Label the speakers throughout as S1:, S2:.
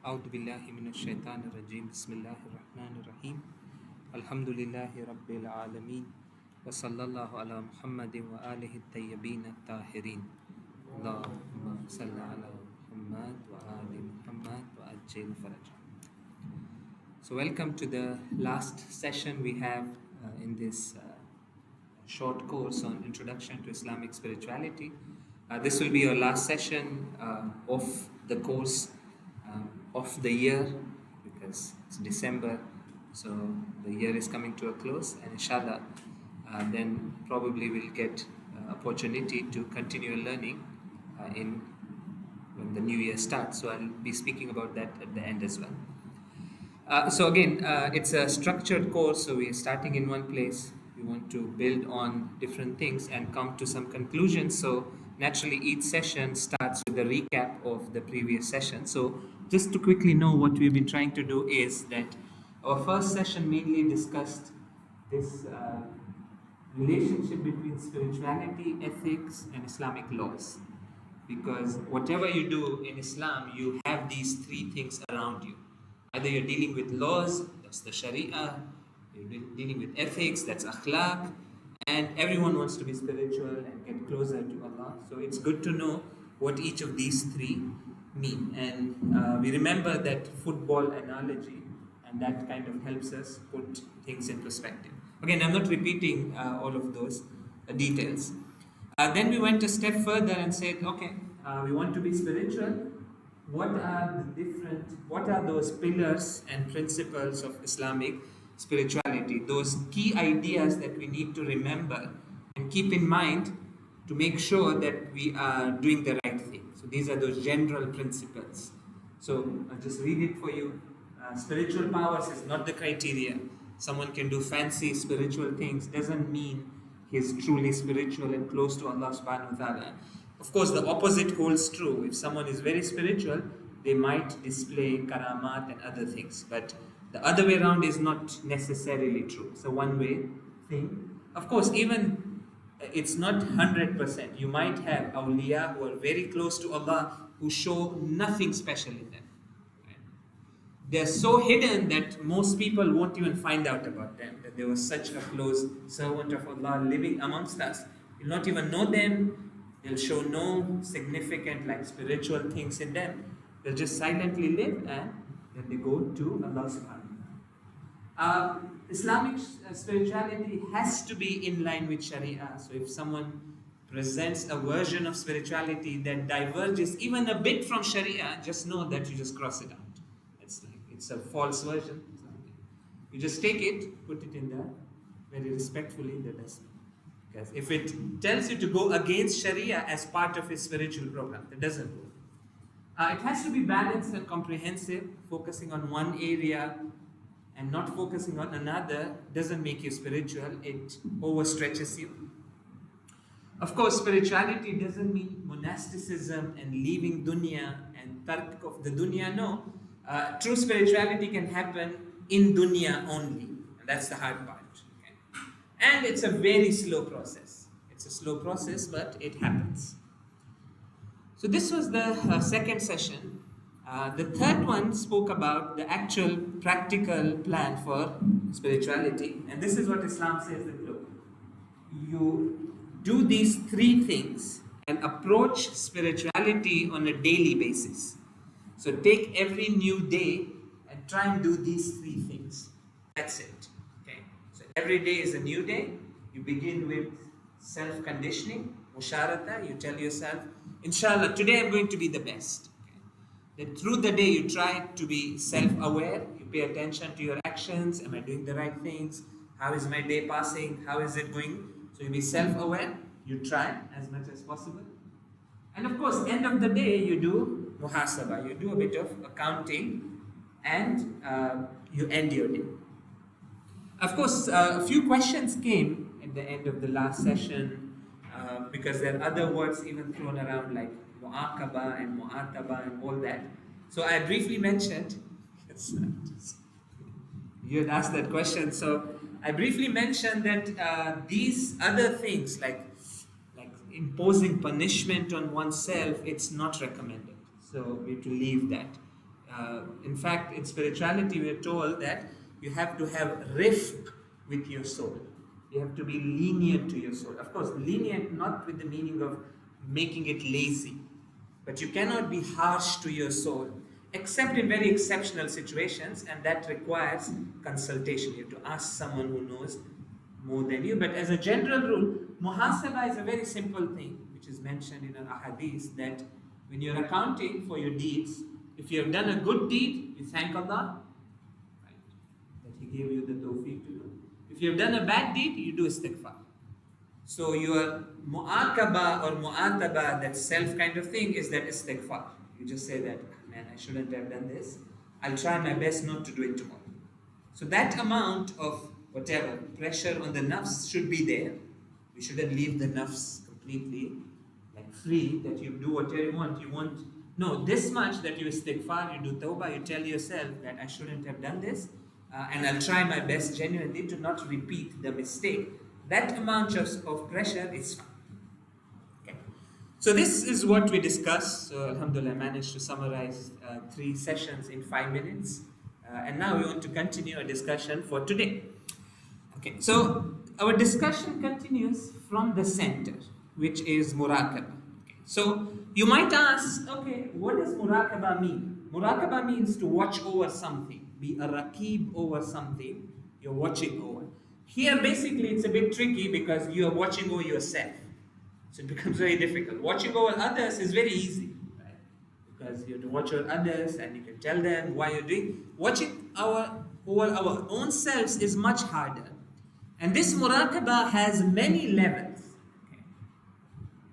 S1: أعوذ بالله من الشيطان الرجيم بسم الله الرحمن الرحيم الحمد لله رب العالمين وصلى الله على محمد وآله الطيبين الطاهرين اللهم صل على محمد وآل محمد وأجل فرجه. So welcome to the last session we have in this short course on Introduction to Islamic Spirituality. This will be our last session of the course of the year, because it's December, so the year is coming to a close, and inshallah then probably we'll get opportunity to continue learning in when the new year starts. So I'll be speaking about that at the end as well. So again, it's a structured course, so we are starting in one place. We want to build on different things and come to some conclusions. So naturally, each session starts with a recap of the previous session. So just to quickly know, what we've been trying to do is that our first session mainly discussed this relationship between spirituality, ethics, and Islamic laws. Because whatever you do in Islam, you have these three things around you. Either you're dealing with laws, that's the Sharia, you're dealing with ethics, that's akhlaq, and everyone wants to be spiritual and get closer to Allah. So it's good to know what each of these three mean. And we remember that football analogy, and that kind of helps us put things in perspective. Again, I'm not repeating all of those details. Then we went a step further and said, okay, we want to be spiritual. What are those pillars and principles of Islamic spirituality? Those key ideas that we need to remember and keep in mind to make sure that we are doing the right thing. So these are those general principles. So I'll just read it for you. Spiritual powers is not the criteria. Someone can do fancy spiritual things, doesn't mean he's truly spiritual and close to Allah subhanahu wa ta'ala. Of course, the opposite holds true. If someone is very spiritual, they might display karamat and other things. But the other way around is not necessarily true. It's a one-way thing. Of course, even it's not 100%. You might have awliya who are very close to Allah who show nothing special in them. They're so hidden that most people won't even find out about them, that they were such a close servant of Allah living amongst us. You'll not even know them. They'll show no significant spiritual things in them. They'll just silently live, and then they go to Allah subhanahu wa ta'ala. Islamic spirituality has to be in line with Sharia. So if someone presents a version of spirituality that diverges even a bit from Sharia, just know that you just cross it out. It's a false version. You just take it, put it in there very respectfully in the dustbin. Because if it tells you to go against Sharia as part of his spiritual program, that doesn't work. It has to be balanced and comprehensive. Focusing on one area and not focusing on another doesn't make you spiritual. It overstretches you. Of course, spirituality doesn't mean monasticism and leaving dunya and tark of the dunya. No. True spirituality can happen in dunya only. And that's the hard part. Okay? And it's a very slow process. It's a slow process, but it happens. So this was the second session. The third one spoke about the actual practical plan for spirituality. And this is what Islam says that, look, you do these three things and approach spirituality on a daily basis. So take every new day and try and do these three things. That's it. Okay. So every day is a new day. You begin with self-conditioning, musharata. You tell yourself, inshallah, today I'm going to be the best. Okay. Then through the day, you try to be self-aware. You pay attention to your actions. Am I doing the right things? How is my day passing? How is it going? So you be self-aware. You try as much as possible. And of course, end of the day, you do muhasaba. You do a bit of accounting, and you end your day. Of course, a few questions came at the end of the last session, because there are other words even thrown around like mu'aqaba and mu'ataba and all that. So I briefly mentioned, you had asked that question, so I briefly mentioned that these other things like imposing punishment on oneself, it's not recommended. So we have to leave that. In fact, in spirituality, we are told that you have to have rifq with your soul. You have to be lenient to your soul. Of course, lenient not with the meaning of making it lazy, but you cannot be harsh to your soul, except in very exceptional situations, and that requires consultation. You have to ask someone who knows more than you. But as a general rule, muhasaba is a very simple thing, which is mentioned in an ahadith that when you're accounting for your deeds, if you have done a good deed, you thank Allah, right, that He gave you the tawfiq to do. If you have done a bad deed, you do istighfar. So your mu'aqaba or mu'ataba, that self kind of thing, is that istighfar. You just say that, man, I shouldn't have done this. I'll try my best not to do it tomorrow. So that amount of whatever pressure on the nafs should be there. We shouldn't leave the nafs completely like free, that you do whatever you want. You want, no, this much that you istighfar, you do tawbah, you tell yourself that I shouldn't have done this, and I'll try my best genuinely to not repeat the mistake. That amount of pressure is fine. Okay. So this is what we discussed. So alhamdulillah, I managed to summarize 3 sessions in 5 minutes. And now we want to continue our discussion for today. Okay, so our discussion continues from the center, which is muraqabah. Okay. So you might ask, okay, what does muraqabah mean? Muraqabah means to watch over something, be a raqib over something you're watching over. Here, basically, it's a bit tricky because you are watching over yourself. So it becomes very difficult. Watching over others is very easy, right? Because you have to watch over others and you can tell them why you're doing. Watching over our own selves is much harder. And this muraqabah has many levels, okay,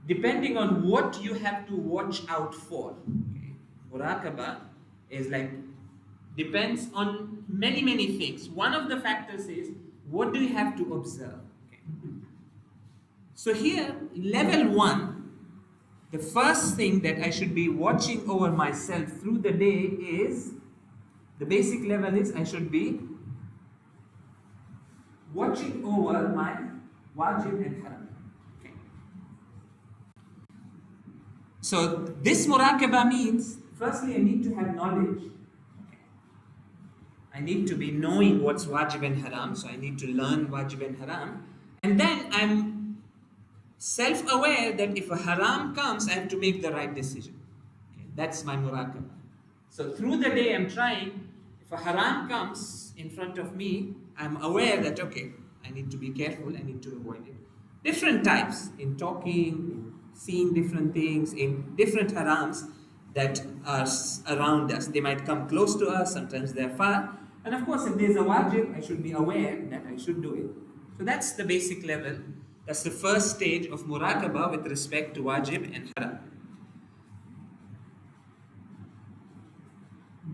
S1: depending on what you have to watch out for. Okay. Muraqabah is like, depends on many, many things. One of the factors is, what do you have to observe? Okay. So here, level 1, the first thing that I should be watching over myself through the day is, the basic level is, I should be watching over my wajib and haram. Okay. So this muraqabah means, firstly, I need to have knowledge. I need to be knowing what's wajib and haram, so I need to learn wajib and haram. And then I'm self-aware that if a haram comes, I have to make the right decision. Okay, that's my muraqabah. So through the day, I'm trying, if a haram comes in front of me, I'm aware that, okay, I need to be careful, I need to avoid it. Different types, in talking, in seeing different things, in different harams that are around us. They might come close to us, sometimes they're far. And of course, if there's a wajib, I should be aware that I should do it. So that's the basic level. That's the first stage of muraqabah with respect to wajib and haram.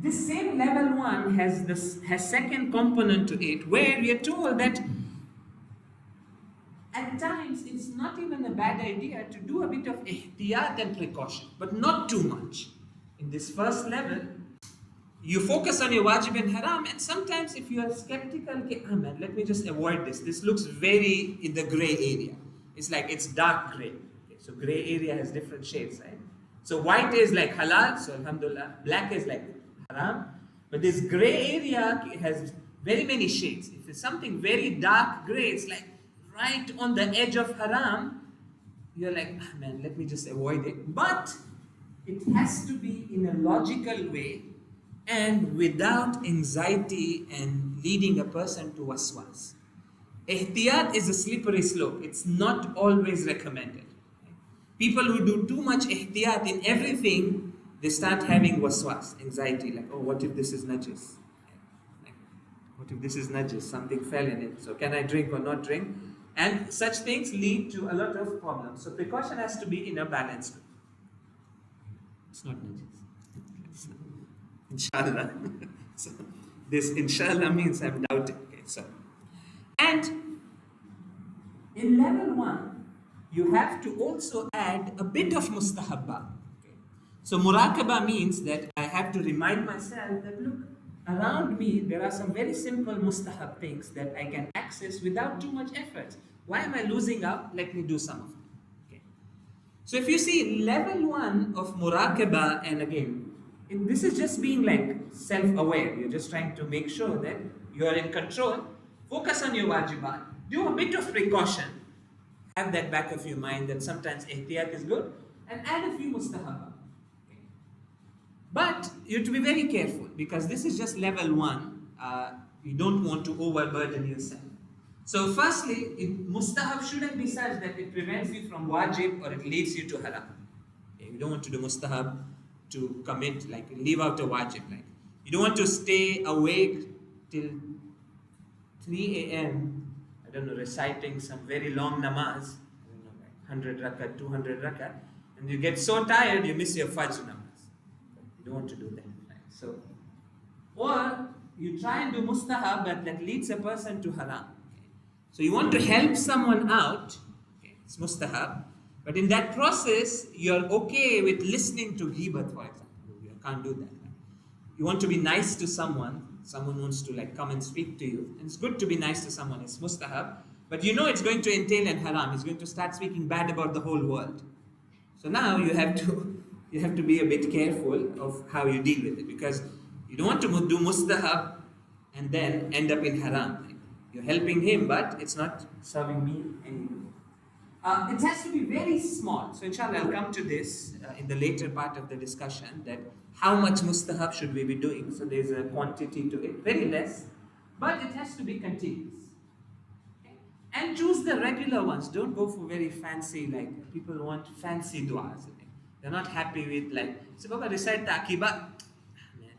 S1: This same level 1 has second component to it, where we are told that at times it's not even a bad idea to do a bit of ihtiyat and precaution, but not too much. In this first level, you focus on your wajib and haram, and sometimes if you are skeptical, okay, man, let me just avoid this. This looks very in the gray area. It's like it's dark gray. Okay, so gray area has different shades, right? So white is like halal, so alhamdulillah. Black is like haram. But this gray area has very many shades. If it's something very dark gray, it's like right on the edge of haram, you're like, man, let me just avoid it. But it has to be in a logical way and without anxiety and leading a person to waswas. Ihtiyat is a slippery slope. It's not always recommended. People who do too much ihtiyat in everything, they start having waswas, anxiety, like, oh, what if this is najis? Like, what if this is najis? Something fell in it. So can I drink or not drink? And such things lead to a lot of problems. So precaution has to be in a balanced way. It's not najis. Inshallah. So this inshallah means I'm doubting. Okay, so. And in level 1, you have to also add a bit of mustahabba. Okay. So muraqabah means that I have to remind myself that, look, around me there are some very simple mustahab things that I can access without too much effort. Why am I losing out? Let me do some of it. Okay. So if you see level 1 of muraqabah, and again, This is just being like self-aware. You're just trying to make sure that you are in control. Focus on your wajibat. Do a bit of precaution. Have that back of your mind that sometimes ihtiyat is good, and add a few mustahabat. Okay. But you have to be very careful because this is just level one. You don't want to overburden yourself. So, firstly, mustahab shouldn't be such that it prevents you from wajib or it leads you to haram. Okay, you don't want to do mustahab to commit, like leave out a wajib. Like you don't want to stay awake till 3 a.m. I don't know, reciting some very long namaz. I don't know, like 100 rakat, 200 rakat, and you get so tired you miss your fajr namaz. You don't want to do that. Right? So, or you try and do mustahab, but that leads a person to haram. Okay? So you want to help someone out. Okay? It's mustahab, but in that process, you're okay with listening to ghibat, for example. You can't do that. Right? You want to be nice to someone. Someone wants to like come and speak to you, and it's good to be nice to someone. It's mustahab, but you know it's going to entail an haram. It's going to start speaking bad about the whole world. So now you have to be a bit careful of how you deal with it because you don't want to do mustahab and then end up in haram. You're helping him, but it's not serving me any good. It has to be very small. So inshallah, I'll come to this in the later part of the discussion that how much mustahab should we be doing. So there's a quantity to it, very less, but it has to be continuous. Okay? And choose the regular ones. Don't go for very fancy, like people want fancy du'as. Okay? They're not happy with like, so Baba recite taqiba. Man,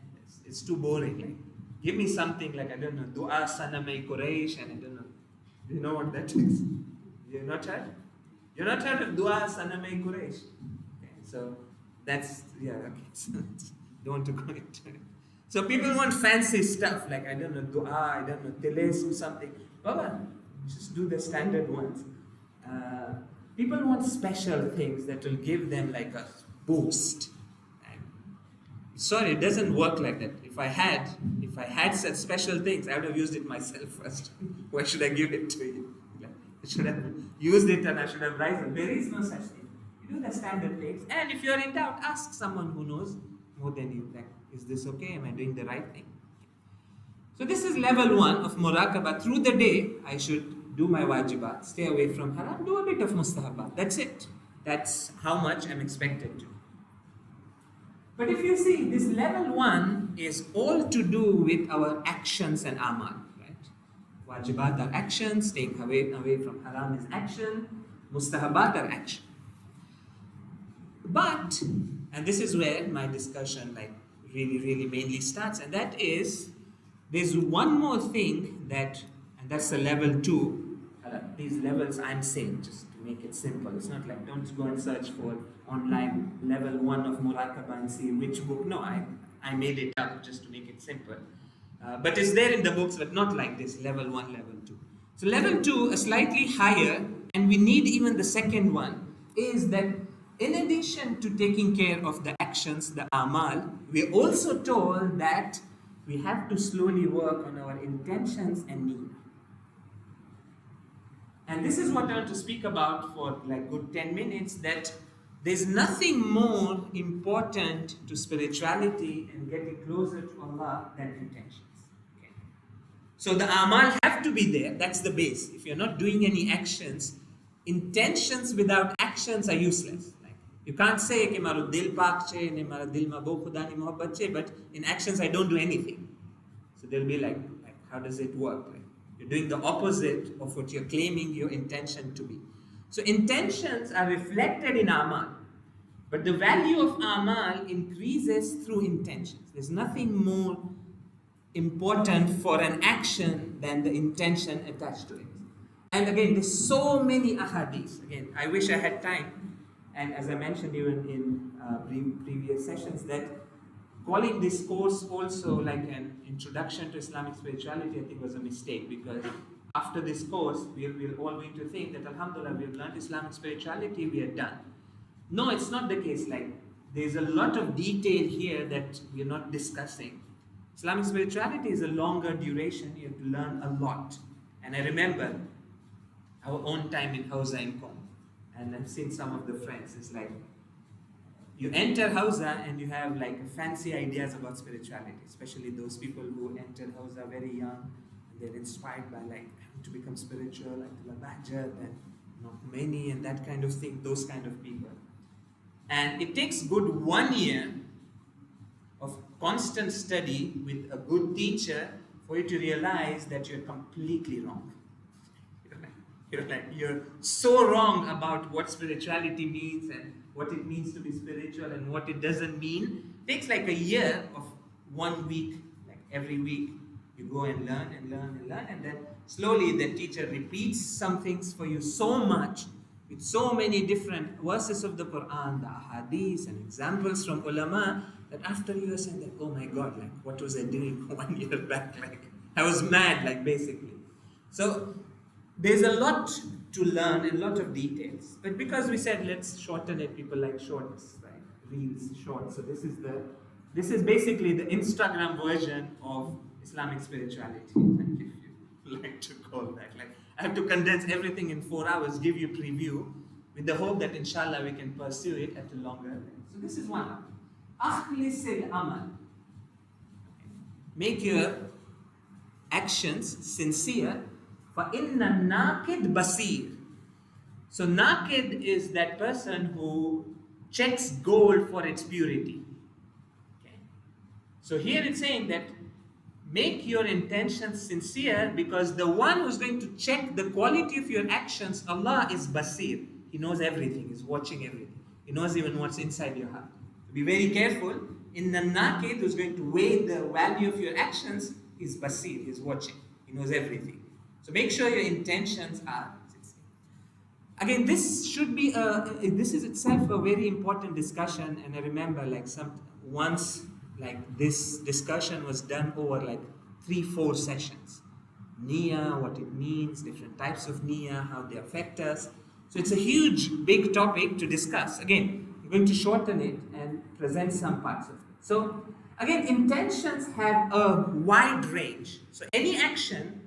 S1: it's too boring. Like, give me something like, I don't know, dua sanamay Quraysh, and I don't know. Do you know what that is? You're not heard? You're not heard of dua sanamay Quraysh? Okay, so that's, yeah, okay. So, don't want to go into it. So people want fancy stuff, like, I don't know, dua, I don't know, tilism, something. Baba, just do the standard ones. People want special things that will give them like a boost. Sorry, it doesn't work like that. If I had such special things, I would have used it myself first. Why should I give it to you? I should have used it and I should have risen. There is no such thing. You do the standard things, and if you're in doubt, ask someone who knows more than you. Like, is this okay? Am I doing the right thing? So this is level one of muraqabah. Through the day, I should do my wajibat, stay away from haram, do a bit of mustahabat. That's it. That's how much I'm expected to. But if you see, this level one is all to do with our actions and amal, right? Wajibat are actions, staying away from haram is action, mustahabat are action. But, and this is where my discussion like really mainly starts, and that is, there's one more thing that, and that's the level two. These levels I'm saying, just to make it simple. It's not like, don't go and search for online level one of muraqabah and see which book. No, I made it up just to make it simple. But it's there in the books, but not like this, level one, level two. So level two, a slightly higher, and we need even the second one, is that in addition to taking care of the actions, the amal, we're also told that we have to slowly work on our intentions and need. And this is what I want to speak about for like good 10 minutes, that there's nothing more important to spirituality and getting closer to Allah than intentions. Okay. So the amal have to be there, that's the base. If you're not doing any actions, intentions without actions are useless. Like, you can't say कि मारो दिल पाक छे ने मारा दिल में बहुत खुदा की मोहब्बत छे, but in actions I don't do anything. So they'll be like how does it work? Like, you're doing the opposite of what you're claiming your intention to be. So intentions are reflected in amal, but the value of amal increases through intentions. There's nothing more important for an action than the intention attached to it. And again, there's so many ahadith. Again, I wish I had time. And as I mentioned even in previous sessions, that calling this course also like an introduction to Islamic spirituality, I think was a mistake, because after this course, we're all going to think that alhamdulillah, we've learned Islamic spirituality, we are done. No, it's not the case. Like, there's a lot of detail here that we're not discussing. Islamic spirituality is a longer duration, you have to learn a lot. And I remember our own time in Hausa in Qom, and I've seen some of the friends, it's like, you enter Hausa and you have like fancy ideas about spirituality, especially those people who entered Hausa very young and they're inspired by like to become spiritual, like Labajat and not many and that kind of thing, those kind of people. And it takes good 1 year of constant study with a good teacher for you to realize that you're completely wrong. You're so wrong about what spirituality means and what it means to be spiritual and what it doesn't mean. It takes like a year of 1 week, like every week you go and learn and learn and learn, and then slowly the teacher repeats some things for you so much with so many different verses of the Quran, the hadiths and examples from ulama, that after you are saying that, oh my God, like what was I doing 1 year back? Like I was mad, like basically. So there's a lot to learn and a lot of details. But because we said let's shorten it, people like shorts, right? Reels, shorts. So this is basically the Instagram version of Islamic spirituality, if you like to call that. Like I have to condense everything in 4 hours, give you preview, with the hope that inshallah we can pursue it at a longer length. So this is one. Akhlisil amal. Make your actions sincere. فَإِنَّ النَّاقِدْ basir. So naqid is that person who checks gold for its purity. Okay. So here it's saying that make your intentions sincere, because the one who's going to check the quality of your actions, Allah is basir. He knows everything. He's watching everything. He knows even what's inside your heart. So be very careful. In the naqid, who's going to weigh the value of your actions, is basir. He's watching. He knows everything. So make sure your intentions are sincere. Again, this is itself a very important discussion, and I remember like once like this discussion was done over like 3-4 sessions. Niyyah, what it means, different types of niyyah, how they affect us. So it's a huge, big topic to discuss. Again, I'm going to shorten it and present some parts of it. So again, intentions have a wide range. So any action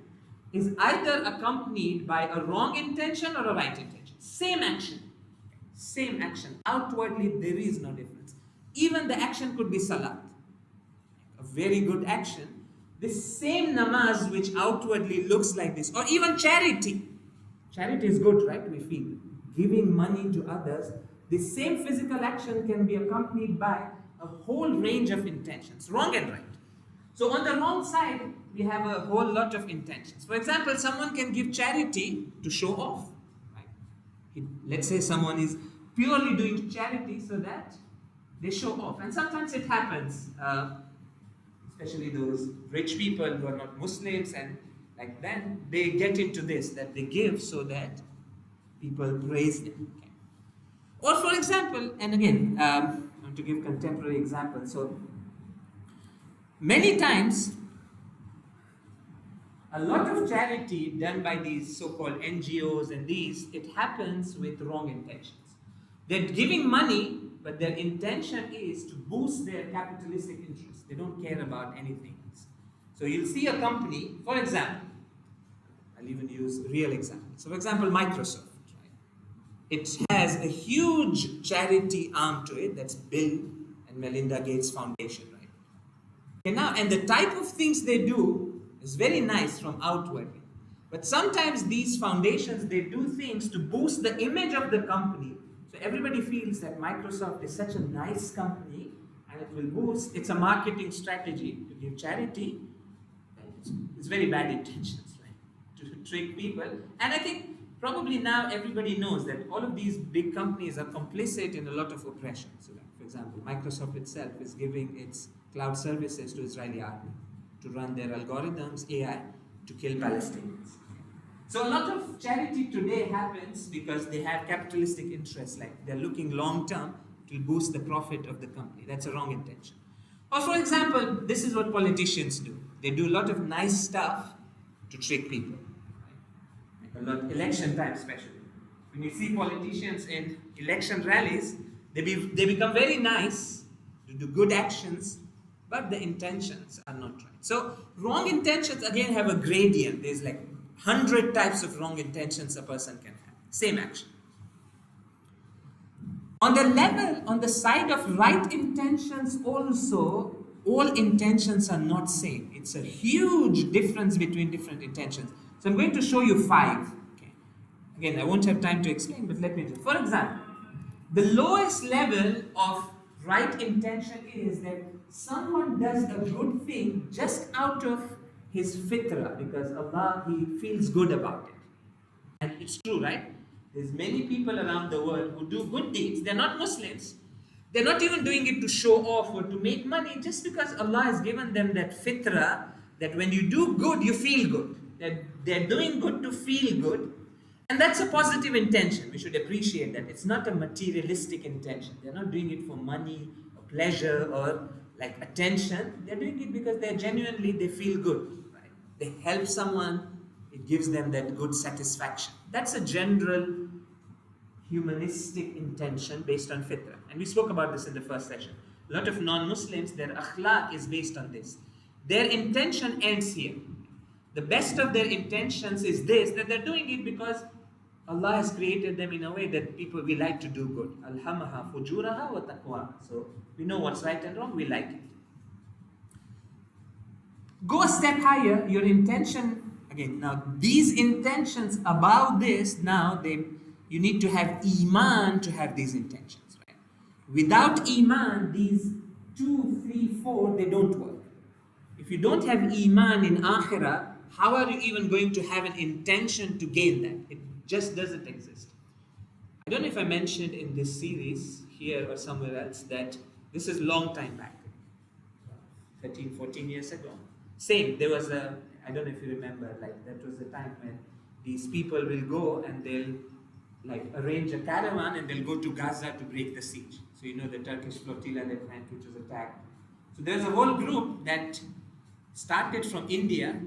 S1: is either accompanied by a wrong intention or a right intention. Same action. Outwardly, there is no difference. Even the action could be salat, a very good action. This same namaz which outwardly looks like this, or even charity. Charity is good, right? We feel giving money to others. The same physical action can be accompanied by a whole range of intentions, wrong and right. So on the wrong side, we have a whole lot of intentions. For example, someone can give charity to show off. Right? Let's say someone is purely doing charity so that they show off. And sometimes it happens, especially those rich people who are not Muslims, and like then they get into this, that they give so that people praise them. Okay. Or for example, and again, I want to give contemporary examples. So many times, a lot of charity done by these so-called NGOs and it happens with wrong intentions. They're giving money, but their intention is to boost their capitalistic interests. They don't care about anything else. So you'll see a company, for example, I'll even use real examples. So for example, Microsoft. It has a huge charity arm to it, that's Bill and Melinda Gates Foundation, right? Okay, now, and the type of things they do is very nice from outwardly. But sometimes these foundations, they do things to boost the image of the company. So everybody feels that Microsoft is such a nice company and it will boost. It's a marketing strategy to give charity. It's very bad intentions, right? To trick people. And I think probably now everybody knows that all of these big companies are complicit in a lot of oppression. So like, for example, Microsoft itself is giving its cloud services to Israeli army to run their algorithms, AI, to kill Palestinians. So a lot of charity today happens because they have capitalistic interests, like they're looking long term to boost the profit of the company. That's a wrong intention. Or for example, this is what politicians do. They do a lot of nice stuff to trick people. A lot, election time especially. When you see politicians in election rallies, they become very nice, to do good actions, but the intentions are not right. So wrong intentions again have a gradient. There's like 100 types of wrong intentions a person can have. Same action. On the level, on the side of right intentions also, all intentions are not same. It's a huge difference between different intentions. So I'm going to show you five. Okay. Again, I won't have time to explain, but let me do. For example, the lowest level of right intention is that someone does a good thing just out of his fitrah, because Allah, he feels good about it. And it's true, right? There's many people around the world who do good deeds. They're not Muslims. They're not even doing it to show off or to make money, just because Allah has given them that fitrah that when you do good, you feel good. That they're doing good to feel good. And that's a positive intention. We should appreciate that. It's not a materialistic intention. They're not doing it for money or pleasure or like attention. They're doing it because they're genuinely, they feel good. Right? They help someone, it gives them that good satisfaction. That's a general humanistic intention based on fitrah. And we spoke about this in the first session. A lot of non-Muslims, their akhlaq is based on this. Their intention ends here. The best of their intentions is this, that they're doing it because Allah has created them in a way that people, we like to do good. Alhamaha fujuraha wa taqwa. So we know what's right and wrong, we like it. Go a step higher, your intention, again, now these intentions about this, now you need to have iman to have these intentions, right? Without iman, these 2, 3, 4, they don't work. If you don't have iman in akhirah, how are you even going to have an intention to gain that? It just doesn't exist. I don't know if I mentioned in this series here or somewhere else that this is long time back, 13, 14 years ago. Same, there was I don't know if you remember, like that was the time when these people will go and they'll like arrange a caravan and they'll go to Gaza to break the siege. So you know the Turkish flotilla that went, which was attacked. So there's a whole group that started from India.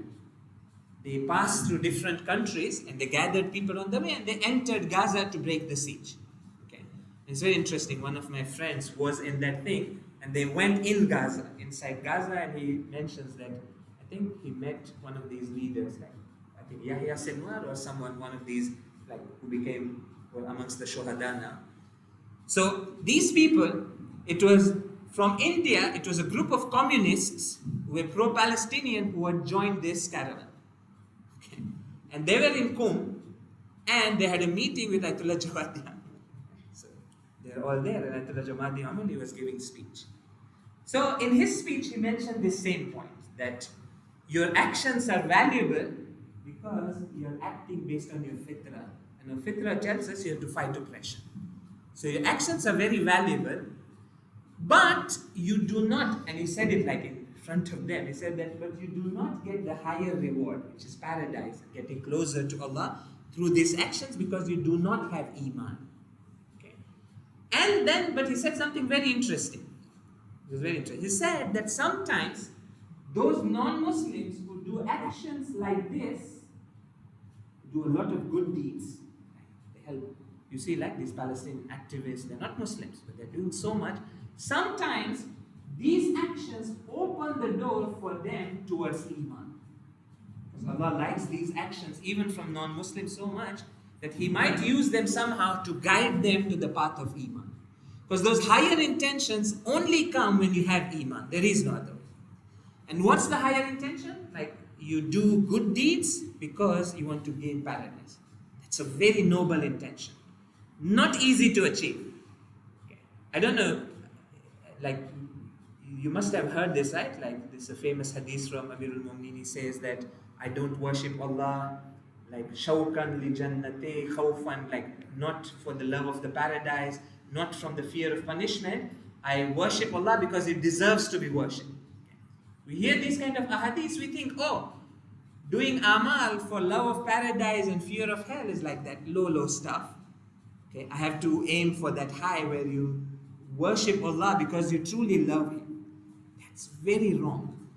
S1: They passed through different countries and they gathered people on the way and they entered Gaza to break the siege. Okay, it's very interesting. One of my friends was in that thing and they went in Gaza, inside Gaza, and he mentions that I think he met one of these leaders, like I think Yahya Sinwar or someone, one of these like who became amongst the Shohada now. So these people, it was from India, it was a group of communists who were pro-Palestinian who had joined this caravan. Okay. And they were in Qum and they had a meeting with Ayatollah Jawadi. So they're all there and Ayatollah Jawadi Amali was giving speech. So in his speech he mentioned this same point, that your actions are valuable because you're acting based on your fitrah. And our fitrah tells us you have to fight oppression. So your actions are very valuable, but you do not, and he said it like in front of them, he said that, but you do not get the higher reward, which is paradise, getting closer to Allah through these actions because you do not have iman. Okay. And then, but he said something very interesting. It was very interesting. He said that sometimes those non-Muslims who do actions like this do a lot of good deeds. They help. You see, like these Palestinian activists, they're not Muslims, but they're doing so much. Sometimes these actions open the door for them towards iman. Because Allah likes these actions even from non-Muslims so much that He might use them somehow to guide them to the path of iman. Because those higher intentions only come when you have iman. There is no other way. And what's the higher intention? Like you do good deeds because you want to gain paradise. It's a very noble intention. Not easy to achieve. Okay. I don't know, like you must have heard this, right? Like this is a famous hadith from Amirul Mu'mineen. He says that I don't worship Allah like shawkan li jannati khawfan, like not for the love of the paradise, not from the fear of punishment. I worship Allah because it deserves to be worshipped. We hear these kind of ahadiths, we think, oh, doing amal for love of paradise and fear of hell is like that low stuff. Okay, I have to aim for that high where you worship Allah because you truly love Him. That's very wrong.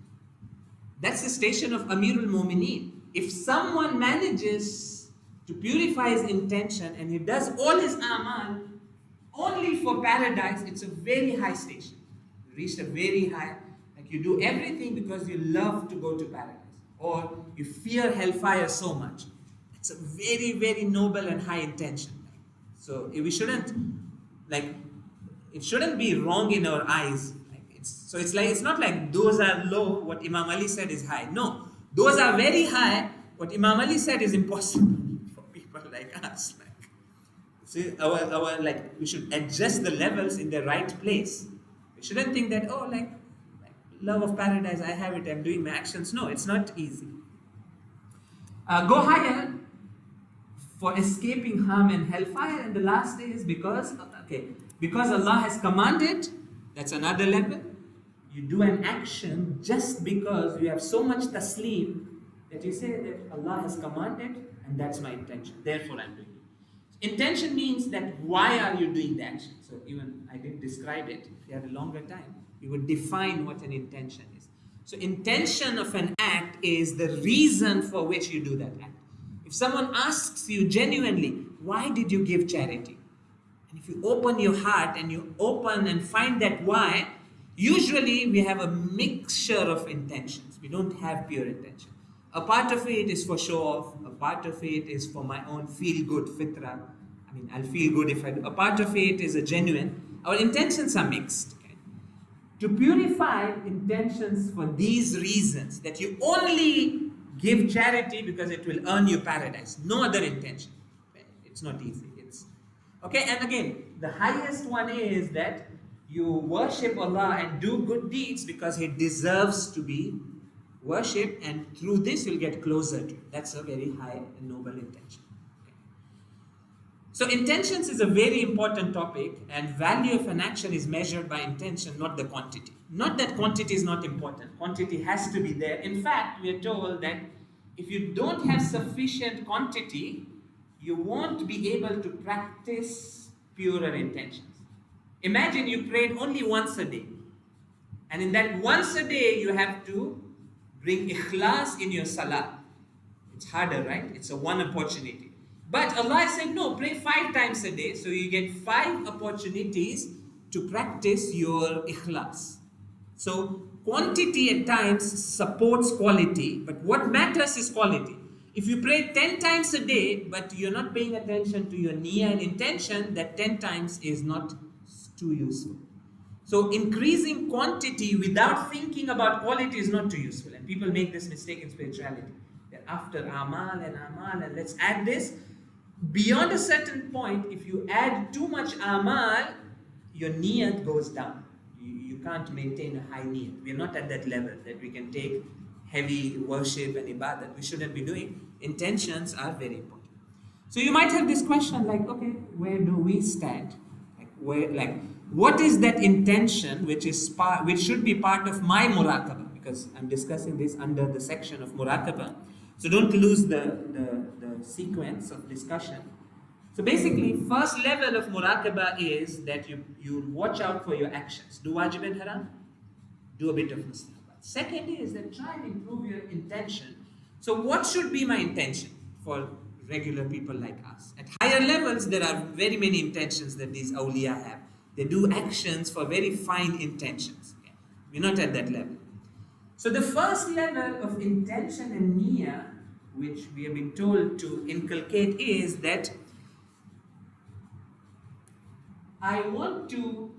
S1: That's the station of Amirul Mu'mineen. If someone manages to purify his intention and he does all his amal only for paradise, it's a very high station. You reached a very high, like you do everything because you love to go to paradise or you fear hellfire so much. It's a very, very noble and high intention. So we shouldn't Like, it shouldn't be wrong in our eyes. It's not like those are low, what Imam Ali said is high. No, those are very high. What Imam Ali said is impossible for people like us. Like, see, our like we should adjust the levels in the right place. We shouldn't think that, oh, like love of paradise, I have it, I'm doing my actions. No, it's not easy. Go higher for escaping harm and hellfire, and the last is because Allah has commanded. That's another level. You do an action just because you have so much taslim that you say that Allah has commanded and that's my intention, therefore I'm doing it. Intention means that why are you doing the action? So even I didn't describe it. If you had a longer time, you would define what an intention is. So intention of an act is the reason for which you do that act. If someone asks you genuinely, why did you give charity? And if you open your heart and you open and find that why, usually we have a mixture of intentions. We don't have pure intention. A part of it is for show off. A part of it is for my own feel-good fitra. I mean, I'll feel good if I do. A part of it is a genuine. Our intentions are mixed. Okay? To purify intentions for these reasons, that you only give charity because it will earn you paradise. No other intention. It's not easy. Okay, and again, the highest one is that you worship Allah and do good deeds because He deserves to be worshipped, and through this you'll get closer to Him. That's a very high and noble intention. Okay. So intentions is a very important topic, and value of an action is measured by intention, not the quantity. Not that quantity is not important. Quantity has to be there. In fact, we are told that if you don't have sufficient quantity, you won't be able to practice purer intentions. Imagine you prayed only once a day. And in that once a day, you have to bring ikhlas in your salah. It's harder, right? It's a one opportunity. But Allah said, no, pray 5 times a day. So you get 5 opportunities to practice your ikhlas. So quantity at times supports quality, but what matters is quality. If you pray 10 times a day, but you're not paying attention to your niyyah and intention, that 10 times is not too useful. So increasing quantity without thinking about quality is not too useful. And people make this mistake in spirituality. That after amal and let's add this. Beyond a certain point, if you add too much amal, your niyyah goes down. You can't maintain a high niyyah. We're not at that level that we can take heavy worship and ibadat. We shouldn't be doing. Intentions are very important. So you might have this question like, okay, where do we stand? What is that intention which should be part of my muraqabah? Because I'm discussing this under the section of muraqabah. So don't lose the sequence of discussion. So basically, first level of muraqabah is that you watch out for your actions. Do wajib and haram. Do a bit of mustahabat. Second is that try and improve your intention. So what should be my intention for regular people like us? At higher levels, there are very many intentions that these awliya have. They do actions for very fine intentions. Okay? We're not at that level. So the first level of intention and niyyah, which we have been told to inculcate, is that I want to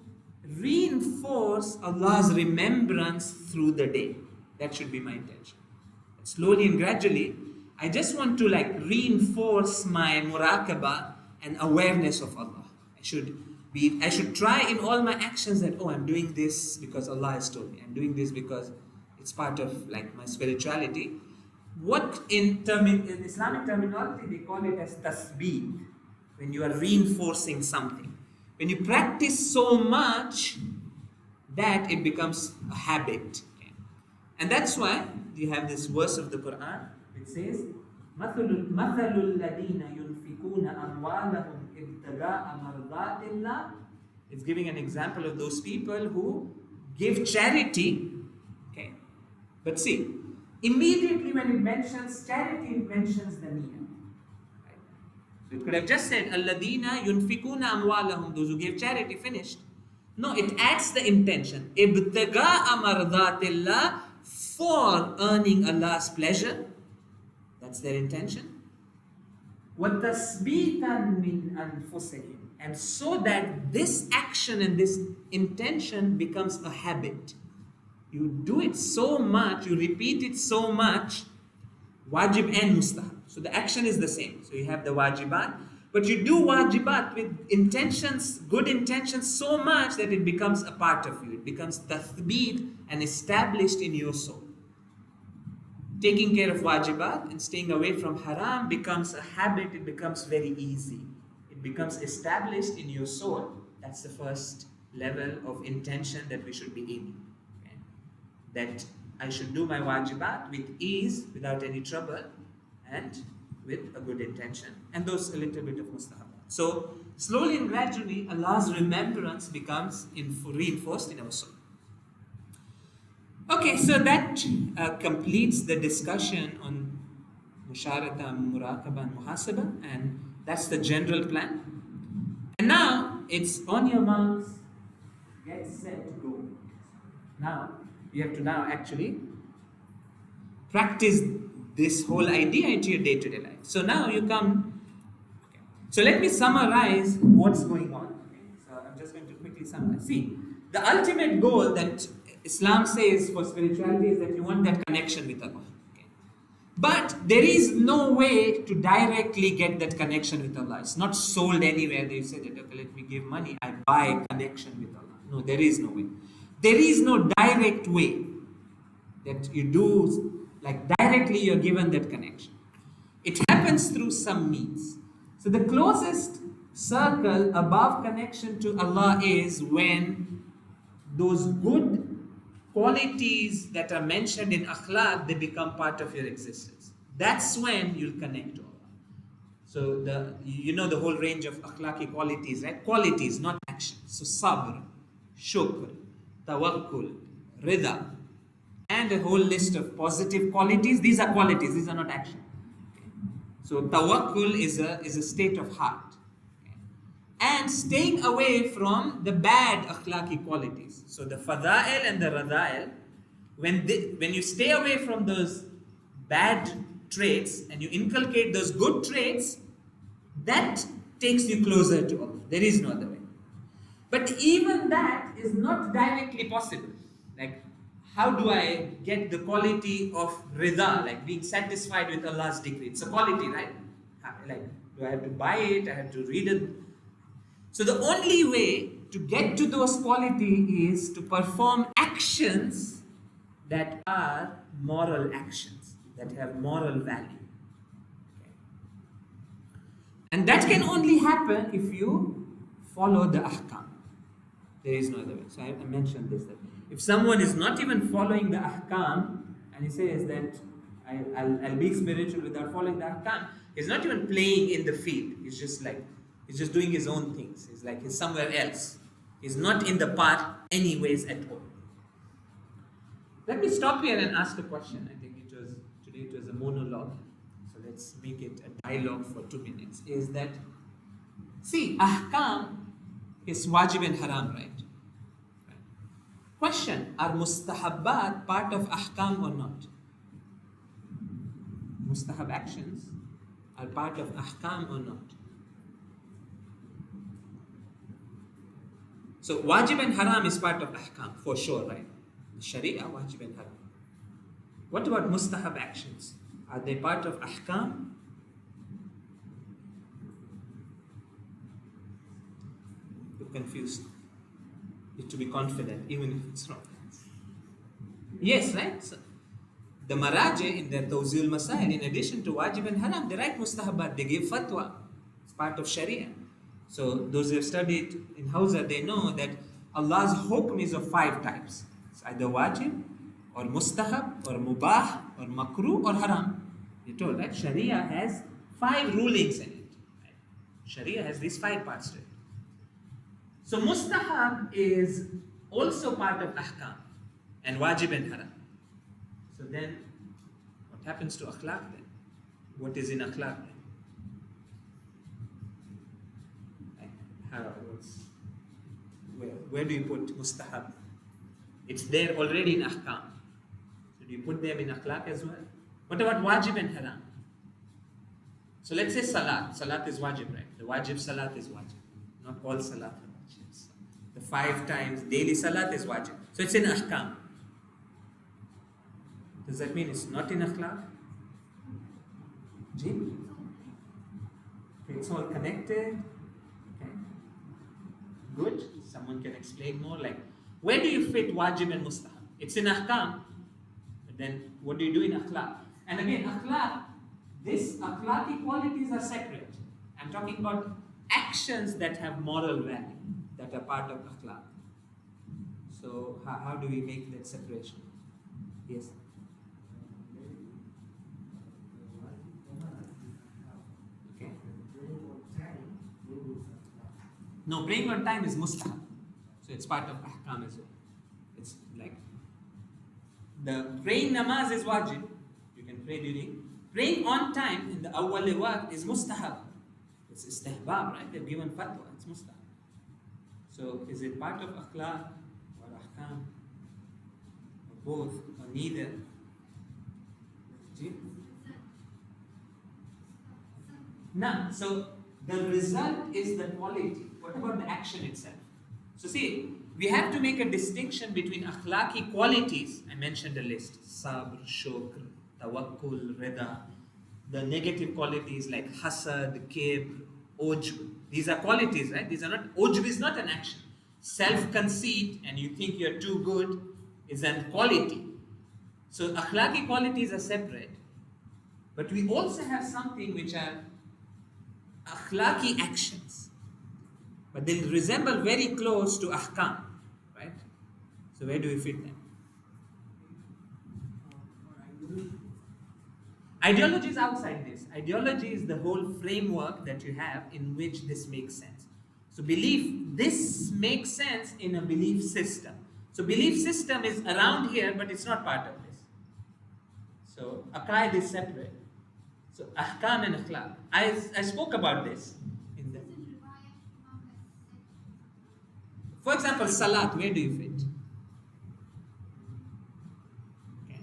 S1: reinforce Allah's remembrance through the day. That should be my intention. Slowly and gradually, I just want to reinforce my muraqabah and awareness of Allah. I should try in all my actions that, I'm doing this because Allah has told me. I'm doing this because it's part of my spirituality. What in Islamic terminology, they call it as tasbih, when you are reinforcing something. When you practice so much that it becomes a habit. Okay? And that's why you have this verse of the Quran which says, مَثَلُ الَّذِينَ يُنْفِقُونَ أَمْوَالَهُمْ ابْتِغَاءَ مَرْضَاتِ اللَّهِ. It's giving an example of those people who give charity. Okay. But see, immediately when it mentions charity, it mentions the niyyah. So it could have just said, الَّذِينَ يُنْفِقُونَ أَمْوَالَهُمْ, those who give charity, finished. No, it adds the intention. ابْتِغَاءَ مَرْضَاتِ اللَّهِ, for earning Allah's pleasure. That's their intention. وَتَثْبِيتًا مِنْ أَنفُسِهِمْ, And so that this action and this intention becomes a habit. You do it so much, you repeat it so much, wajib and mustahab. So the action is the same. So you have the wajibat, but you do wajibat with intentions, good intentions so much that it becomes a part of you. It becomes tathbit and established in your soul. Taking care of wajibat and staying away from haram becomes a habit, it becomes very easy. It becomes established in your soul. That's the first level of intention that we should be aiming. Okay? That I should do my wajibat with ease, without any trouble, and with a good intention. And those a little bit of mustahabat. So slowly and gradually, Allah's remembrance becomes reinforced in our soul. Okay, so that completes the discussion on musharata, muraqaba, and muhasaba, and that's the general plan. And now it's on your marks, get set, go. Now you have to now actually practice this whole idea into your day-to-day life. So now you come. Okay. So let me summarize what's going on. Okay. So I'm just going to quickly summarize. See, the ultimate goal that Islam says for spirituality is that you want that connection with Allah. Okay. But there is no way to directly get that connection with Allah. It's not sold anywhere. They say that, okay, let me give money, I buy a connection with Allah. No, there is no way. There is no direct way that you do, like directly you're given that connection. It happens through some means. So the closest circle above connection to Allah is when those good qualities that are mentioned in akhlaq, they become part of your existence. That's when you'll connect to Allah. So the whole range of akhlaqi qualities, right? Qualities, not actions. So sabr, shukr, tawakkul, rida, and a whole list of positive qualities. These are qualities, these are not actions. Okay. So tawakkul is a state of heart. And staying away from the bad akhlaqi qualities. So the fada'il and the rada'il, when you stay away from those bad traits and you inculcate those good traits, that takes you closer to Allah. There is no other way. But even that is not directly possible. Like, how do I get the quality of rida, like being satisfied with Allah's decree? It's a quality, right? Like, do I have to buy it? I have to read it? So the only way to get to those qualities is to perform actions that are moral actions, that have moral value. Okay. And that can only happen if you follow the ahkam. There is no other way. So I mentioned this, that if someone is not even following the ahkam, and he says that I'll be spiritual without following the ahkam, he's not even playing in the field. He's just doing his own things. He's somewhere else. He's not in the path anyways at all. Let me stop here and ask a question. I think today it was a monologue. So let's make it a dialogue for 2 minutes. Is that, see, ahkam is wajib and haram, right? Question, are mustahabbat part of ahkam or not? Mustahab actions are part of ahkam or not? So wajib and haram is part of ahkam, for sure, right? Sharia, wajib and haram. What about mustahab actions? Are they part of ahkam? You're confused. You have to be confident, even if it's wrong. Yes, right? So, the Maraji in their Tawzil Masail, in addition to wajib and haram, they write mustahabat, they give fatwa. It's part of Sharia. So those who have studied in Hausa, they know that Allah's hukm is of 5 types. It's either wajib, or mustahab, or mubah, or makruh, or haram. You're told, right? Sharia has 5 rulings in it. Right? Sharia has these 5 parts to it. So mustahab is also part of ahkam, and wajib and haram. So then, what happens to akhlaq then? What is in akhlaq then? Where do you put mustahab? It's there already in ahkam. So do you put them in akhlaq as well? What about wajib and haram? So let's say salat. Salat is wajib, right? The wajib salat is wajib. Not all salat are wajib. The 5 times daily salat is wajib. So it's in ahkam. Does that mean it's not in akhlaq? Ji? Okay, it's all connected. Okay. Good. Someone can explain more. Like, where do you fit wajib and mustahab? It's in ahkam. But then, what do you do in akhlaq? And again, akhlaq, these akhlaqi qualities are separate. I'm talking about actions that have moral value, that are part of akhlaq. So, how do we make that separation? Yes? Okay. No, praying on time is mustahab. So, it's part of ahkam as well. It's like, the praying namaz is wajib. You can pray during. Praying on time in the awwal waqt is mustahab. It's istihbab, right? They've given fatwa. It's mustahab. So, is it part of akhlaq or ahkam? Or both? Or neither? No. So, the result is the quality. What about the action itself? So, see, we have to make a distinction between akhlaqi qualities. I mentioned a list. Sabr, shukr, tawakkul, rida. The negative qualities like hasad, kibr, ujb. These are qualities, right? These are not, ujb is not an action. Self-conceit and you think you're too good is a quality. So akhlaqi qualities are separate. But we also have something which are akhlaqi actions. But they resemble very close to ahkam, right? So where do we fit them? Ideology is outside this. Ideology is the whole framework that you have in which this makes sense. So this makes sense in a belief system. So belief system is around here, but it's not part of this. So aqaid is separate. So ahkam and akhlaq. I spoke about this. For example, salat, where do you fit? Okay.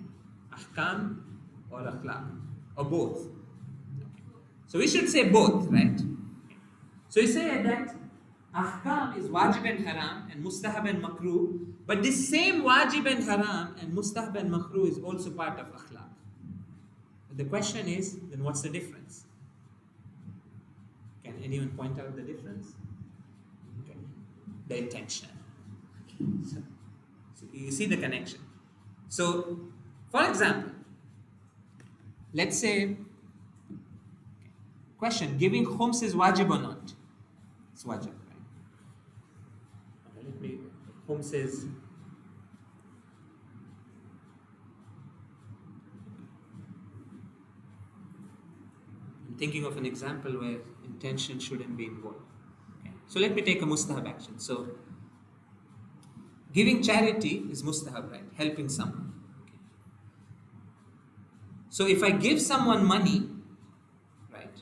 S1: Ahkam or akhlaq? Or both? Okay. So we should say both, right? So we say that ahkam is wajib and haram and mustahab and makruh, but this same wajib and haram and mustahab and makruh is also part of akhlaq. But the question is, then what's the difference? Can anyone point out the difference? Okay. The intention. So you see the connection. So, for example, let's say, question, giving khums is wajib or not? It's wajib, right? Let me, khums is, I'm thinking of an example where intention shouldn't be involved. Okay. So let me take a mustahab action. So, giving charity is mustahab, right? Helping someone. Okay. So if I give someone money, right,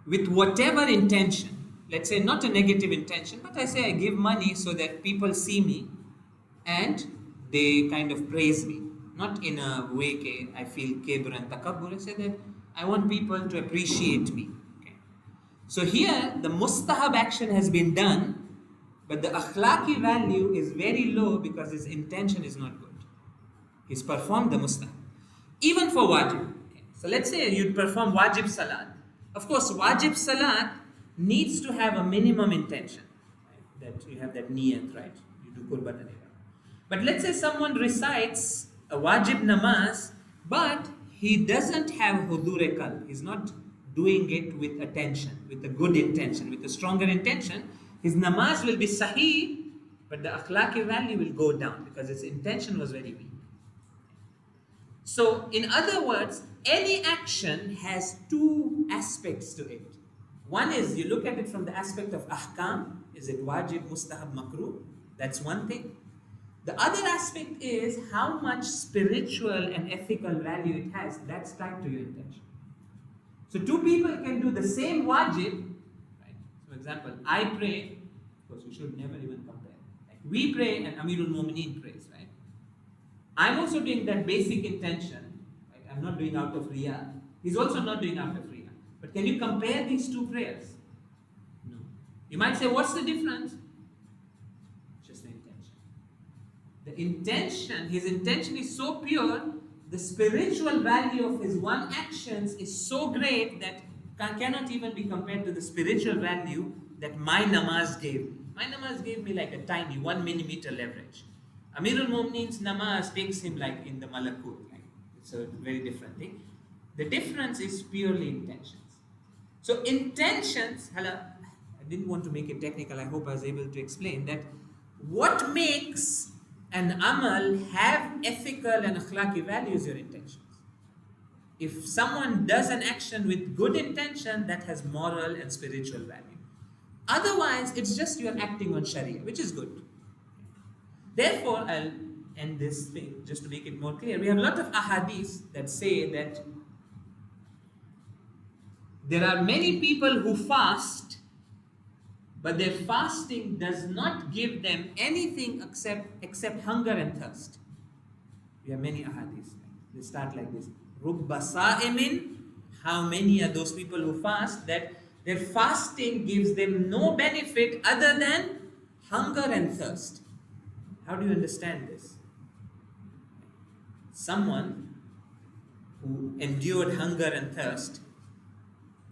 S1: with whatever intention, let's say not a negative intention, but I say I give money so that people see me and they kind of praise me. Not in a way that I feel kibr and takabbur. I say that I want people to appreciate me. Okay. So here the mustahab action has been done, but the akhlaqi value is very low because his intention is not good. He's performed the mustahab. Even for wajib. Okay. So let's say you perform wajib salat. Of course, wajib salat needs to have a minimum intention. Right? That you have that niyat, right? You do qurbat and ibadah. But let's say someone recites a wajib namaz, but he doesn't have hudur qalb. He's not doing it with attention, with a good intention, with a stronger intention. His namaz will be sahih, but the akhlaqi value will go down because his intention was very weak. So, in other words, any action has two aspects to it. One is you look at it from the aspect of ahkam. Is it wajib, mustahab, makruh? That's one thing. The other aspect is how much spiritual and ethical value it has. That's tied to your intention. So two people can do the same wajib. Right? For example, I pray. Of course, we should never even compare. Like we pray and Amirul Mu'mineen prays, right? I'm also doing that basic intention. Right? I'm not doing out of riyah. He's also not doing out of riyah. But can you compare these two prayers? No. You might say, what's the difference? Just the intention. The intention, his intention is so pure, the spiritual value of his one actions is so great that cannot even be compared to the spiritual value that my namaz gave me. My namaz gave me like a tiny 1 millimeter leverage. Amirul Mu'mineen's namaz takes him like in the malakut. Like, it's a very different thing. The difference is purely intentions. So intentions, I didn't want to make it technical. I hope I was able to explain that what makes an amal have ethical and akhlaqi values, your intentions. If someone does an action with good intention, that has moral and spiritual value. Otherwise, it's just you're acting on Sharia, which is good. Therefore, I'll end this thing just to make it more clear. We have a lot of ahadith that say that there are many people who fast, but their fasting does not give them anything except hunger and thirst. We have many ahadiths. They start like this. Rubba sa'imin. How many are those people who fast that their fasting gives them no benefit other than hunger and thirst? How do you understand this? Someone who endured hunger and thirst,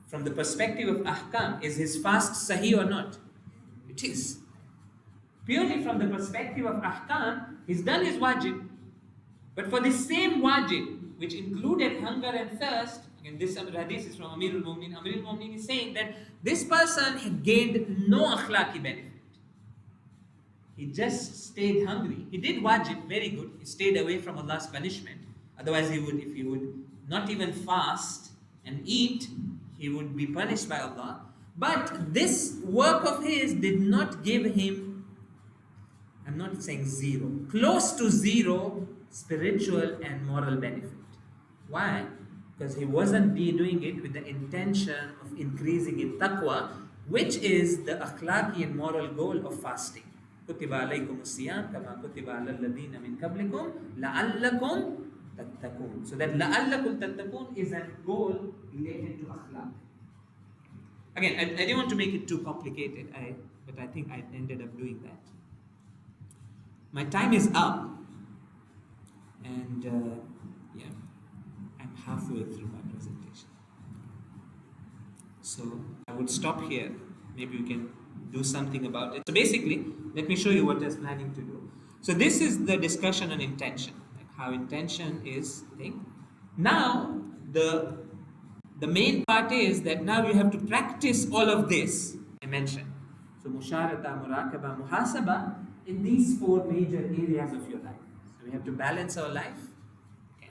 S1: from the perspective of ahkam, is his fast sahih or not? It is. Purely from the perspective of ahkam, he's done his wajib. But for the same wajib, which included hunger and thirst, again this hadith is from Amirul Mu'mineen. Amirul Mu'mineen is saying that this person had gained no akhlaqi benefit. He just stayed hungry. He did wajib, very good. He stayed away from Allah's punishment. Otherwise, if he would not even fast and eat, he would be punished by Allah. But this work of his did not give him, I'm not saying zero, close to zero spiritual and moral benefit. Why? Because he wasn't doing it with the intention of increasing in taqwa, which is the akhlaqi and moral goal of fasting. كُتِبَ عَلَيْكُمُ الصِّيَامُ كَمَا كُتِبَ عَلَى الَّذِينَ مِنْ قَبْلِكُمْ لَعَلَّكُمْ تَتَّقُونَ. So that لَعَلَّكُمْ تَتَّقُونَ is a goal related to akhlaq. Again, I didn't want to make it too complicated, but I think I ended up doing that. My time is up, and I'm halfway through my presentation. So I would stop here. Maybe we can do something about it. So basically, let me show you what I was planning to do. So this is the discussion on intention, like how intention is thing. Now the main part is that now you have to practice all of this I mentioned. So musharata, murakaba, muhasaba in these four major areas of your life. So we have to balance our life, okay,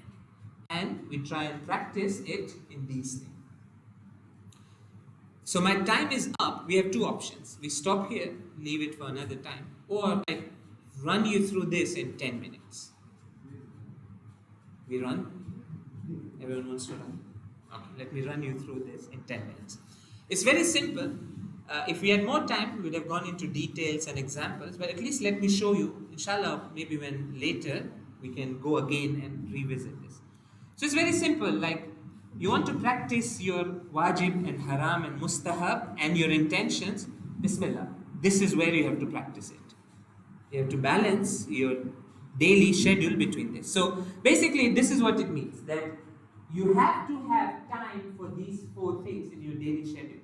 S1: and we try and practice it in these things. So my time is up. We have two options. We stop here, leave it for another time, or I run you through this in 10 minutes. We run? Everyone wants to run? Okay, let me run you through this in 10 minutes. It's very simple. If we had more time, we would have gone into details and examples, but at least let me show you. Inshallah, maybe when later, we can go again and revisit this. So it's very simple, like you want to practice your wajib and haram and mustahab and your intentions, Bismillah. This is where you have to practice it. You have to balance your daily schedule between this. So basically, this is what it means, that you have to have time for these four things in your daily schedule.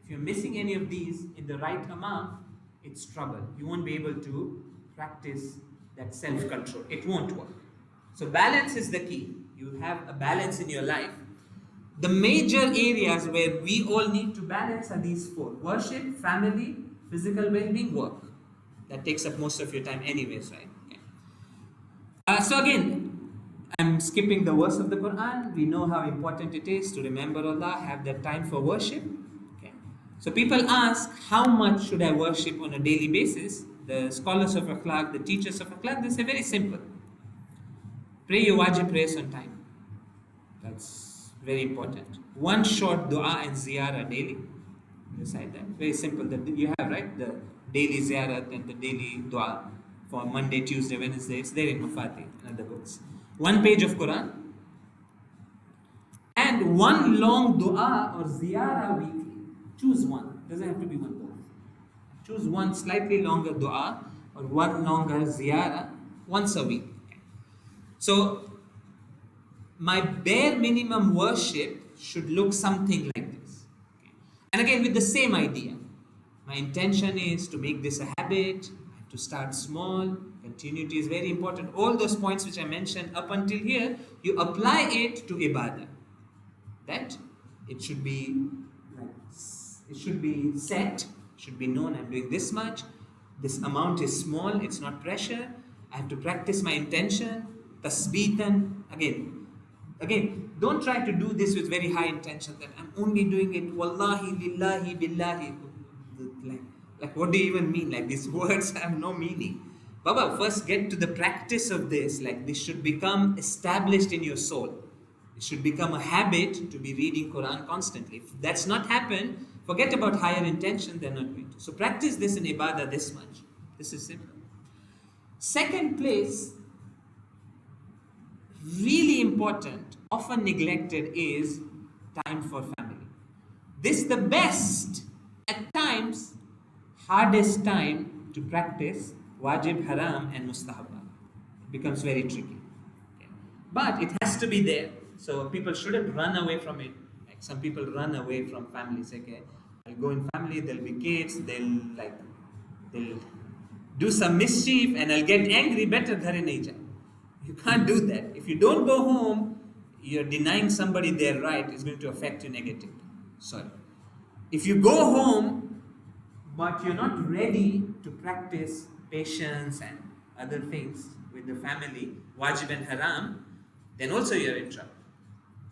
S1: If you're missing any of these in the right amount, it's trouble. You won't be able to practice that self-control. It won't work. So balance is the key. You have a balance in your life. The major areas where we all need to balance are these four: worship, family, physical well-being, work. That takes up most of your time anyways, right? Okay. So again, I'm skipping the verse of the Quran. We know how important it is to remember Allah, have that time for worship. Okay. So people ask, how much should I worship on a daily basis? The scholars of akhlaq, the teachers of akhlaq, they say very simple. Pray your wajib prayers on time. That's very important. One short dua and ziyarah daily. Recite that. Very simple. That you have, right? The daily ziyarat and the daily dua for Monday, Tuesday, Wednesday. It's there in Mufati and other books. One page of Quran and one long dua or ziyarah weekly. Choose one. Doesn't have to be one both. Choose one slightly longer dua or one longer ziyarah once a week. So my bare minimum worship should look something like this. And again, with the same idea. My intention is to make this a habit, to start small, continuity is very important. All those points which I mentioned up until here, you apply it to ibadah. That it should be it should be set, should be known I'm doing this much, this amount is small, it's not pressure, I have to practice my intention, tasbeetan, again, don't try to do this with very high intention that I'm only doing it wallahi, lillahi, billahi. Like, like what do you even mean? Like these words have no meaning. Baba, first get to the practice of this. Like this should become established in your soul. It should become a habit to be reading Quran constantly. If that's not happened, forget about higher intention, they're not going to. So practice this in ibadah this much. This is simple. Second place, really important, often neglected, is time for family. This the best, at times, hardest time to practice wajib, haram and mustahabba. It becomes very tricky. Okay. But it has to be there. So people shouldn't run away from it. Like some people run away from families. Okay, I'll go in family, there'll be kids, they'll do some mischief and I'll get angry, better ghar nahi jao. You can't do that. If you don't go home, you're denying somebody their right, is going to affect you negatively. Sorry. If you go home, but you're not ready to practice patience and other things with the family, wajib and haram, then also you're in trouble.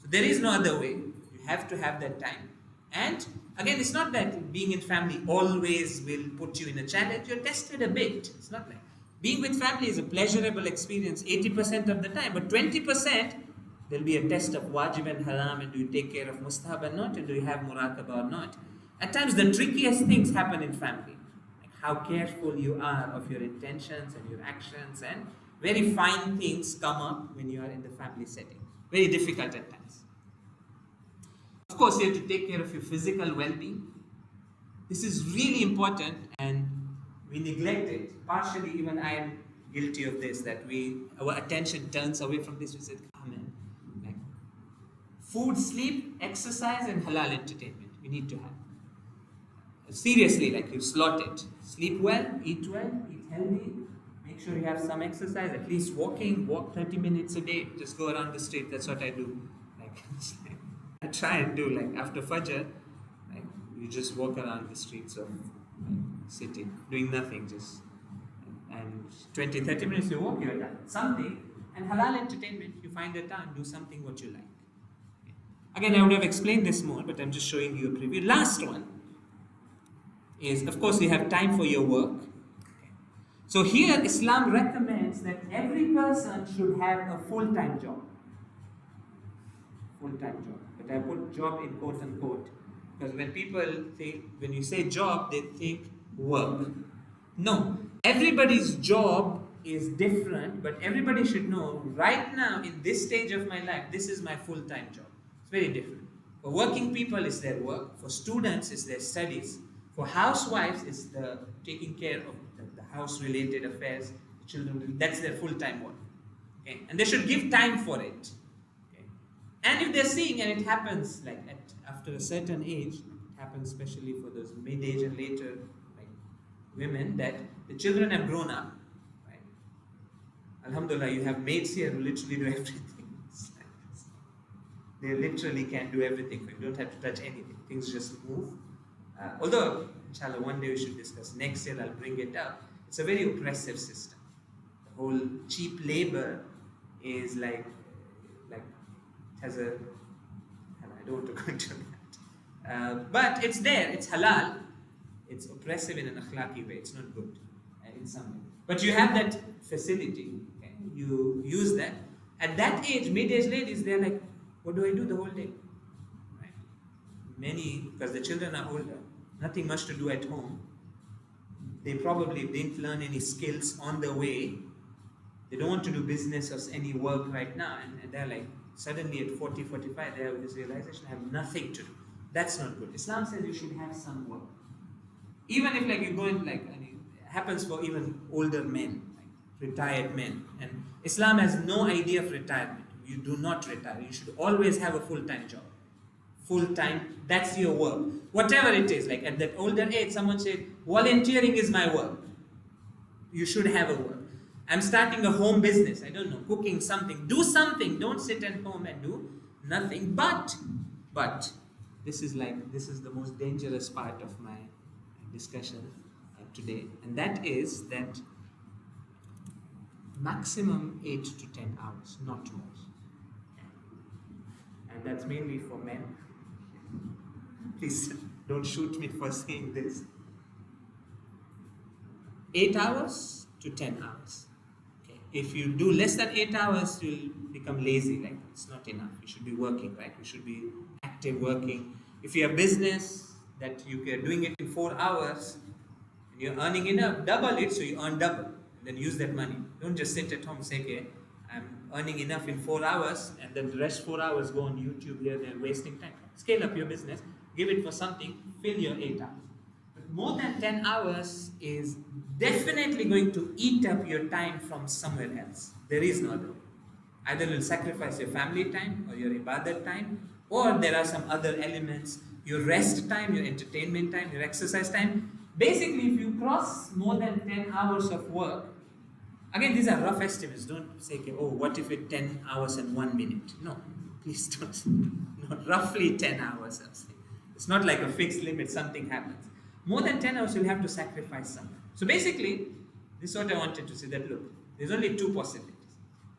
S1: So there is no other way. You have to have that time. And again, it's not that being in family always will put you in a challenge. You're tested a bit. It's not like being with family is a pleasurable experience 80% of the time, but 20% there'll be a test of wajib and haram, and do you take care of mustahab or not, and do you have muraqabah or not. At times the trickiest things happen in family, like how careful you are of your intentions and your actions, and very fine things come up when you are in the family setting. Very difficult at times. Of course, you have to take care of your physical well-being. This is really important, and we neglect it. Partially, even I am guilty of this, that our attention turns away from this. We said, come in. Like, food, sleep, exercise, and halal entertainment. We need to have. Seriously, like you slot it. Sleep well, eat healthy. Make sure you have some exercise, at least walk 30 minutes a day. Just go around the street. That's what I do. Like, I try and do, like after Fajr, like you just walk around the streets of city, doing nothing, just and 20-30 minutes you walk, you're done. Something, and halal entertainment, you find a time, do something what you like. Okay. Again, I would have explained this more, but I'm just showing you a preview. Last one is, of course, you have time for your work. Okay. So here, Islam recommends that every person should have a full-time job. Full-time job. But I put job in quote unquote, because when people think, when you say job, they think work. No, everybody's job is different, but everybody should know right now in this stage of my life, this is my full-time job. It's very different. For working people, it's their work. For students, it's their studies. For housewives, it's the taking care of the house-related affairs, the children. That's their full-time work. Okay? And they should give time for it. Okay? And if they're seeing, and it happens like after a certain age, it happens especially for those mid-age and later women, that the children have grown up, right? Alhamdulillah, you have maids here who literally do everything. They literally can do everything. You don't have to touch anything. Things just move. Although, inshallah, one day we should discuss. Next year I'll bring it up. It's a very oppressive system. The whole cheap labor is like it has a. I don't want to go into that. But it's there. It's halal. It's oppressive in an akhlaqi way. It's not good in some way. But you have that facility. Okay? You use that. At that age, mid-age ladies, they're like, what do I do the whole day? Right? Many, because the children are older, nothing much to do at home. They probably didn't learn any skills on the way. They don't want to do business or any work right now. And they're like, suddenly at 40, 45, they have this realization, I have nothing to do. That's not good. Islam says you should have some work. Even if like you go in like, and it happens for even older men, like retired men, and Islam has no idea of retirement. You do not retire. You should always have a full-time job. Full-time, that's your work. Whatever it is, like at that older age, someone said, volunteering is my work. You should have a work. I'm starting a home business. I don't know, cooking something. Do something. Don't sit at home and do nothing. But this is the most dangerous part of my discussion today, and that is that maximum 8 to 10 hours, not more. And that's mainly for men. Please don't shoot me for saying this. 8 hours to 10 hours. Okay. If you do less than 8 hours, you'll become lazy. Like it's not enough. You should be working, right? You should be active working. If you have business that you are doing it in 4 hours, and you're earning enough, double it so you earn double. And then use that money. Don't just sit at home and say, okay, I'm earning enough in 4 hours, and then the rest 4 hours go on YouTube here, they're wasting time. Scale up your business, give it for something, fill your 8 hours. But more than 10 hours is definitely going to eat up your time from somewhere else. There is no other way. Either you'll sacrifice your family time or your ibadat time, or there are some other elements, your rest time, your entertainment time, your exercise time. Basically, if you cross more than 10 hours of work, again, these are rough estimates. Don't say, okay, oh, what if it's 10 hours and 1 minute? No, please don't. No, roughly 10 hours, I'm saying. It's not like a fixed limit, something happens. More than 10 hours, you'll have to sacrifice something. So basically, this is what I wanted to say, that look, there's only two possibilities.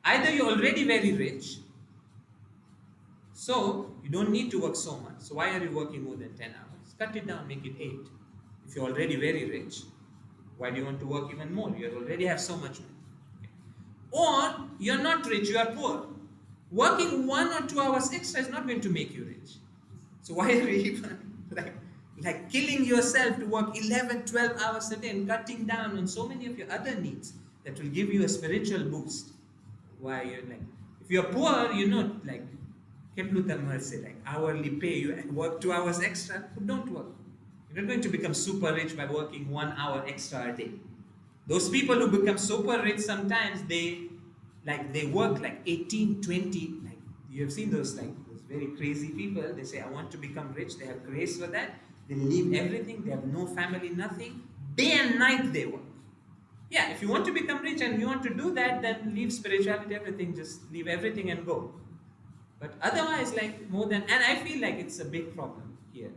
S1: Either you're already very rich, so you don't need to work so much. So why are you working more than 10 hours? Cut it down, make it 8. If you're already very rich, why do you want to work even more? You already have so much money. Or you're not rich, you are poor. Working 1 or 2 hours extra is not going to make you rich. So why are you even like killing yourself to work 11, 12 hours a day and cutting down on so many of your other needs that will give you a spiritual boost? Why you're like, if you're poor, you're not like, like hourly pay, you work 2 hours extra, so don't work. You're not going to become super rich by working 1 hour extra a day. Those people who become super rich, sometimes they work like 18, 20, like you have seen those very crazy people. They say, I want to become rich. They have grace for that. They leave everything. They have no family, nothing. Day and night they work. Yeah, if you want to become rich and you want to do that, then leave spirituality, everything. Just leave everything and go. But otherwise, like more than, and I feel like it's a big problem here,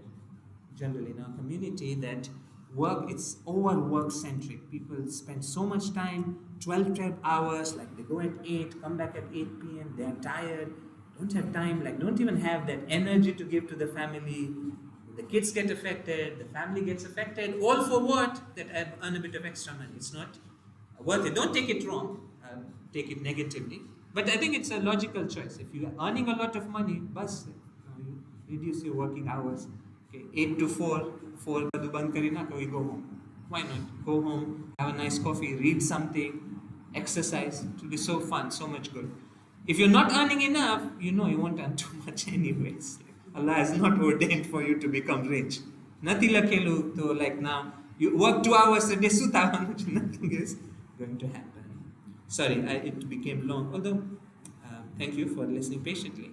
S1: generally in our community, that it's overwork centric. People spend so much time, 12 hours, like they go at 8, come back at 8 p.m., they're tired, don't have time, like don't even have that energy to give to the family. The kids get affected, the family gets affected, all for what? That I earn a bit of extra money. It's not worth it. Don't take it wrong, take it negatively. But I think it's a logical choice. If you are earning a lot of money, bus, you reduce your working hours. Okay, 8 to 4, 4 badu band karina, we go home. Why not? Go home, have a nice coffee, read something, exercise. It will be so fun, so much good. If you're not earning enough, you won't earn too much anyways. Allah has not ordained for you to become rich. Natila kelu to like now, you work 2 hours a day, nothing is going to happen. Sorry, it became long, although thank you for listening patiently.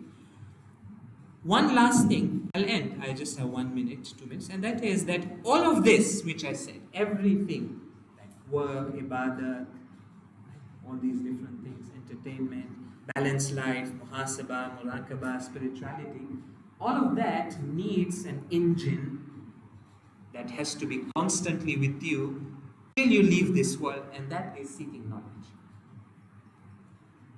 S1: One last thing, I'll end. I just have 1 minute, 2 minutes, and that is that all of this, which I said, everything, like work, ibadah, all these different things, entertainment, balanced life, muhasabah, muraqabah, spirituality, all of that needs an engine that has to be constantly with you till you leave this world, and that is seeking knowledge.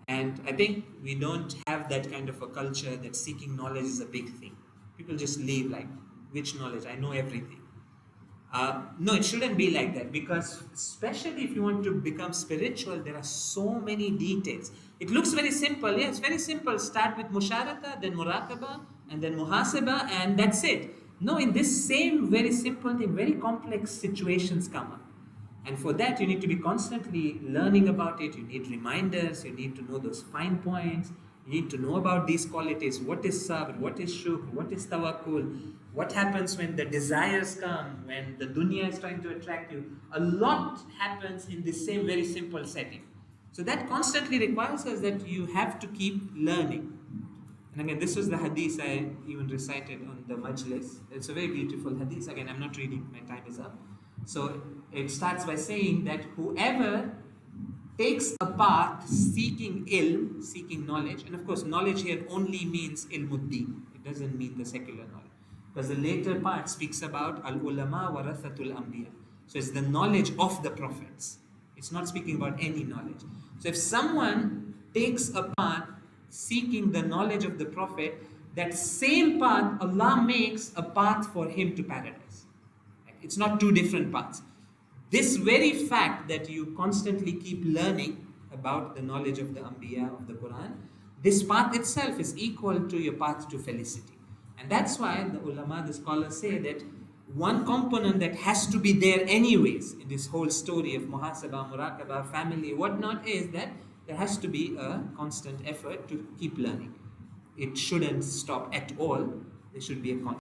S1: And I think we don't have that kind of a culture that seeking knowledge is a big thing. People just leave like, which knowledge? I know everything. No, it shouldn't be like that, because especially if you want to become spiritual, there are so many details. It looks very simple. Yeah, it's very simple. Start with musharata, then muraqabah, and then muhasabah, and that's it. No, in this same very simple thing, very complex situations come up. And for that, you need to be constantly learning about it. You need reminders. You need to know those fine points. You need to know about these qualities. What is sabr? What is shukr? What is tawakkul? What happens when the desires come, when the dunya is trying to attract you? A lot happens in this same very simple setting. So that constantly requires us that you have to keep learning. And again, this was the hadith I even recited on the majlis. It's a very beautiful hadith. Again, I'm not reading, my time is up. So it starts by saying that whoever takes a path seeking ilm, seeking knowledge, and of course, knowledge here only means ilmuddin. It doesn't mean the secular knowledge. Because the later part speaks about al-ulama warathatul anbiya. So it's the knowledge of the prophets. It's not speaking about any knowledge. So if someone takes a path seeking the knowledge of the prophet, that same path Allah makes a path for him to paradise. It's not two different paths. This very fact that you constantly keep learning about the knowledge of the Anbiya of the Quran, this path itself is equal to your path to felicity. And that's why the ulama, the scholars say that one component that has to be there anyways in this whole story of muhasabah, muraqabah, family, whatnot, is that there has to be a constant effort to keep learning. It shouldn't stop at all. There should be a constant